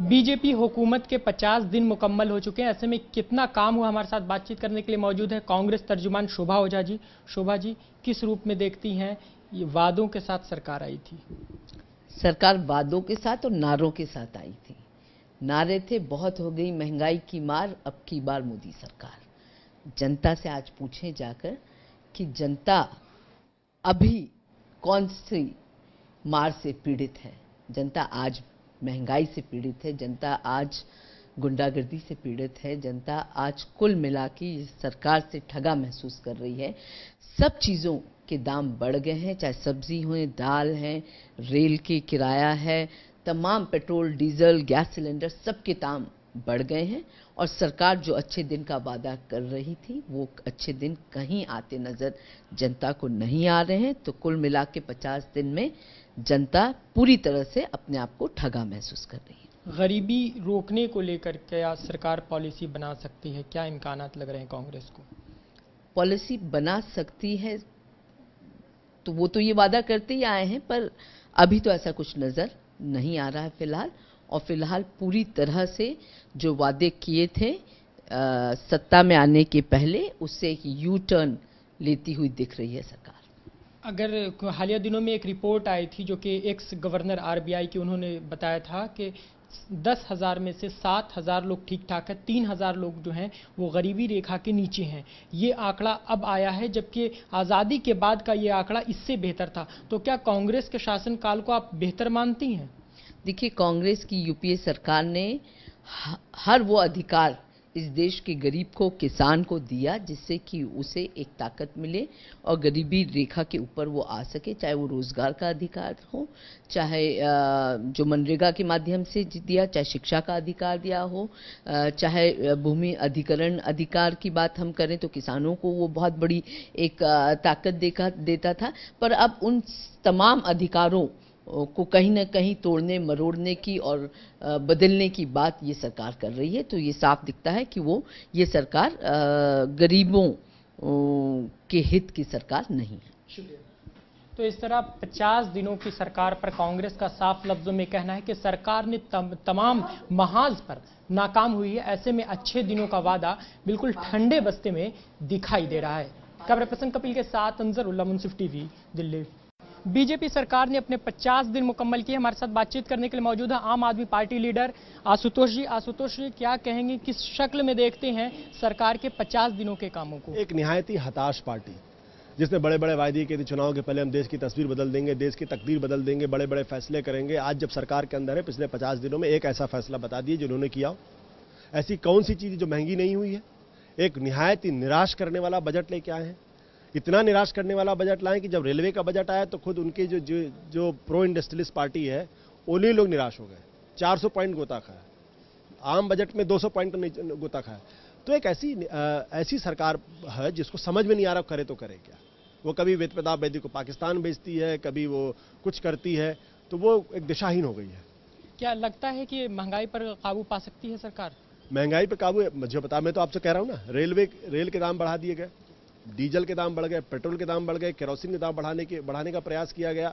BJP हुकूमत के 50 दिन मुकम्मल हो चुके हैं। ऐसे में कितना काम हुआ, हमारे साथ बातचीत करने के लिए मौजूद है कांग्रेस तर्जुमान शोभा ओझा जी। शोभा जी, किस रूप में देखती हैं ये वादों के साथ सरकार आई थी? सरकार वादों के साथ और नारों के साथ आई थी। नारे थे बहुत हो गई महंगाई की मार, अब की बार मोदी सरकार। जनता से आज पूछें जाकर कि जनता अभी कौन सी मार से पीड़ित है। जनता आज महंगाई से पीड़ित है, जनता आज गुंडागर्दी से पीड़ित है, जनता आज कुल मिला के सरकार से ठगा महसूस कर रही है। सब चीज़ों के दाम बढ़ गए हैं, चाहे सब्जी हो, दाल है, रेल के किराया है, तमाम पेट्रोल, डीजल, गैस सिलेंडर, सबके दाम बढ़ गए हैं। और सरकार जो अच्छे दिन का वादा कर रही थी वो अच्छे दिन कहीं आते नजर जनता को नहीं आ रहे हैं। तो कुल मिला के 50 दिन में जनता पूरी तरह से अपने आप को ठगा महसूस कर रही है। गरीबी रोकने को लेकर क्या सरकार पॉलिसी बना सकती है? क्या इम्कानात लग रहे हैं कांग्रेस को? पॉलिसी बना सकती है तो वो तो ये वादा करते ही आए हैं, पर अभी तो ऐसा कुछ नजर नहीं आ रहा है फिलहाल। और फिलहाल पूरी तरह से जो वादे किए थे सत्ता में आने के पहले, उससे एक यू टर्न लेती हुई दिख रही है सरकार। अगर हालिया दिनों में एक रिपोर्ट आई थी जो कि एक्स गवर्नर आरबीआई की, उन्होंने बताया था कि 10,000 में से 7,000 लोग ठीक ठाक है, 3,000 लोग जो हैं वो गरीबी रेखा के नीचे हैं। ये आंकड़ा अब आया है, जबकि आज़ादी के बाद का ये आंकड़ा इससे बेहतर था। तो क्या कांग्रेस के शासनकाल को आप बेहतर मानती हैं? देखिए, कांग्रेस की यूपीए सरकार ने हर वो अधिकार इस देश के गरीब को, किसान को दिया जिससे कि उसे एक ताकत मिले और गरीबी रेखा के ऊपर वो आ सके। चाहे वो रोजगार का अधिकार हो, चाहे जो मनरेगा के माध्यम से दिया, चाहे शिक्षा का अधिकार दिया हो, चाहे भूमि अधिग्रहण अधिकार की बात हम करें तो किसानों को वो बहुत बड़ी एक ताकत देता था। पर अब उन तमाम अधिकारों को कहीं ना कहीं तोड़ने मरोड़ने की और बदलने की बात ये सरकार कर रही है। तो ये साफ दिखता है कि ये सरकार गरीबों के हित की सरकार नहीं है। तो इस तरह 50 दिनों की सरकार पर कांग्रेस का साफ लफ्जों में कहना है कि सरकार ने तमाम महाज पर नाकाम हुई है। ऐसे में अच्छे दिनों का वादा बिल्कुल ठंडे बस्ते में दिखाई दे रहा है। कैमरा पर्सन कपिल के साथ अंजर उल्ला, मुंसिफ टीवी, दिल्ली। बीजेपी सरकार ने अपने 50 दिन मुकम्मल किए। हमारे साथ बातचीत करने के लिए मौजूद है आम आदमी पार्टी लीडर आशुतोष जी। आशुतोष जी, क्या कहेंगे, किस शक्ल में देखते हैं सरकार के 50 दिनों के कामों को? एक निहायत ही हताश पार्टी जिसने बड़े बड़े वायदे किए थे, चुनाव के पहले हम देश की तस्वीर बदल देंगे, देश की तकदीर बदल देंगे, बड़े बड़े फैसले करेंगे। आज जब सरकार के अंदर है, पिछले 50 दिनों में एक ऐसा फैसला बता दिए जिन्होंने किया। ऐसी कौन सी चीज जो महंगी नहीं हुई है? एक निहायत ही निराश करने वाला बजट लेके आए हैं। इतना निराश करने वाला बजट लाए कि जब रेलवे का बजट आया तो खुद उनके जो प्रो इंडस्ट्रियलिस्ट पार्टी है उन्हीं लोग निराश हो गए। 400 पॉइंट गोता खाया, आम बजट में 200 पॉइंट गोता खाया। तो एक ऐसी सरकार है जिसको समझ में नहीं आ रहा करे तो करे क्या। वो कभी वेद प्रताप वैद्य को पाकिस्तान भेजती है, कभी वो कुछ करती है, तो वो एक दिशाहीन हो गई है। क्या लगता है कि महंगाई पर काबू पा सकती है सरकार? महंगाई पर काबू मुझे पता, मैं तो आपसे कह रहा हूं ना, रेल के दाम बढ़ा दिए गए, डीजल के दाम बढ़ गए, पेट्रोल के दाम बढ़ गए, केरोसिन के दाम बढ़ाने का प्रयास किया गया,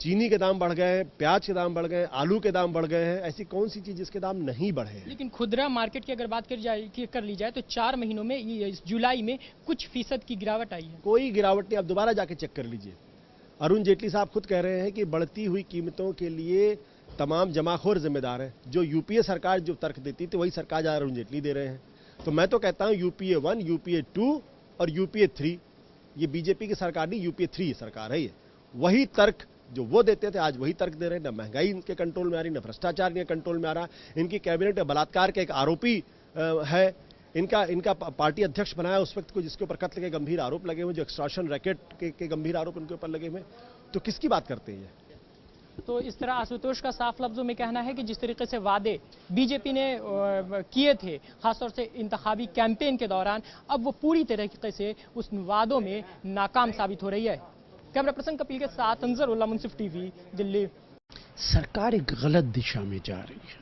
चीनी के दाम बढ़ गए, प्याज के दाम बढ़ गए, आलू के दाम बढ़ गए हैं। ऐसी कौन सी चीज जिसके दाम नहीं बढ़े हैं? लेकिन खुदरा मार्केट की अगर बात कर ली जाए तो 4 महीनों में, जुलाई में कुछ फीसद की गिरावट आई है। कोई गिरावट नहीं, आप दोबारा जाके चेक कर लीजिए। अरुण जेटली साहब खुद कह रहे हैं कि बढ़ती हुई कीमतों के लिए तमाम जमाखोर जिम्मेदार हैं। जो यूपीए सरकार जो तर्क देती थी वही सरकार आज अरुण जेटली दे रहे हैं। तो मैं तो कहता हूं यूपीए 1, यूपीए 2 और यूपीए 3, ये बीजेपी की सरकार नहीं, यूपीए 3 सरकार है। ये वही तर्क जो वो देते थे आज वही तर्क दे रहे हैं। न महंगाई इनके कंट्रोल में आ रही, न भ्रष्टाचार इनके कंट्रोल में आ रहा। इनकी कैबिनेट में बलात्कार के एक आरोपी है, इनका पार्टी अध्यक्ष बनाया उस वक्त को जिसके ऊपर कत्ल के गंभीर आरोप लगे हुए, जो एक्सटॉर्शन रैकेट के गंभीर आरोप उनके ऊपर लगे हुए। तो किसकी बात करते हैं? तो इस तरह आशुतोष का साफ लफ्जों में कहना है कि जिस तरीके से वादे बीजेपी ने किए थे, खासतौर से इंतखाबी कैंपेन के दौरान, अब वो पूरी तरीके से उस वादों में नाकाम साबित हो रही है। कैमरा पर्सन कपिल के साथ अंजर उल्ला, मुंसिफ टीवी, दिल्ली। सरकार एक गलत दिशा में जा रही है।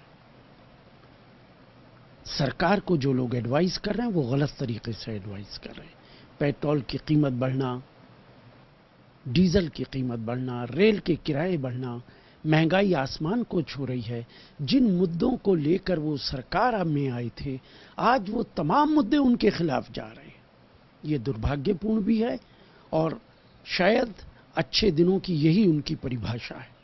सरकार को जो लोग एडवाइस कर रहे हैं वो गलत तरीके से एडवाइस कर रहे हैं। पेट्रोल की कीमत बढ़ना, डीजल की कीमत बढ़ना, रेल के किराए बढ़ना, महंगाई आसमान को छू रही है। जिन मुद्दों को लेकर वो सरकार में आए थे, आज वो तमाम मुद्दे उनके खिलाफ जा रहे हैं। ये दुर्भाग्यपूर्ण भी है और शायद अच्छे दिनों की यही उनकी परिभाषा है।